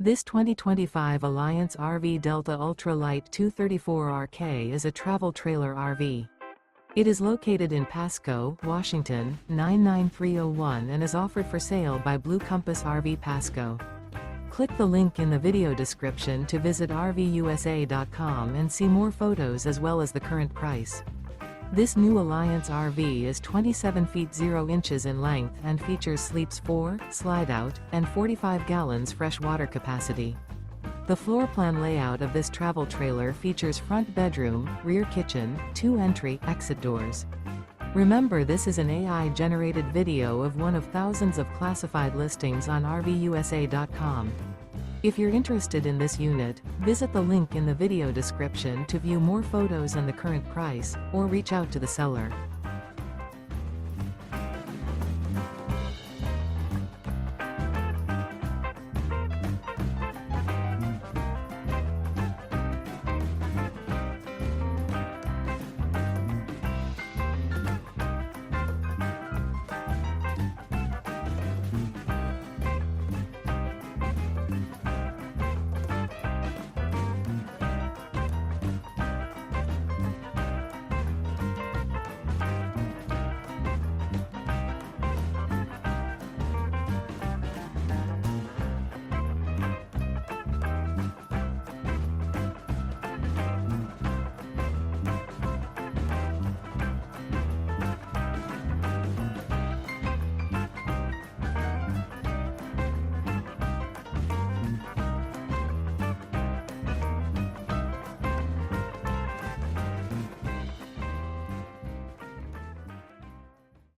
This 2025 Alliance RV Delta Ultra Lite 234RK is a travel trailer RV. It is located in Pasco, Washington, 99301 and is offered for sale by Blue Compass RV Pasco. Click the link in the video description to visit RVUSA.com and see more photos as well as the current price. This new Alliance RV is 27 feet 0 inches in length and features sleeps 4, Slideout, and 45 gallons fresh water capacity. The floor plan layout of this travel trailer features front bedroom, rear kitchen, 2 entry/exit doors. Remember, this is an AI-generated video of one of thousands of classified listings on RVUSA.com. If you're interested in this unit, visit the link in the video description to view more photos and the current price, or reach out to the seller.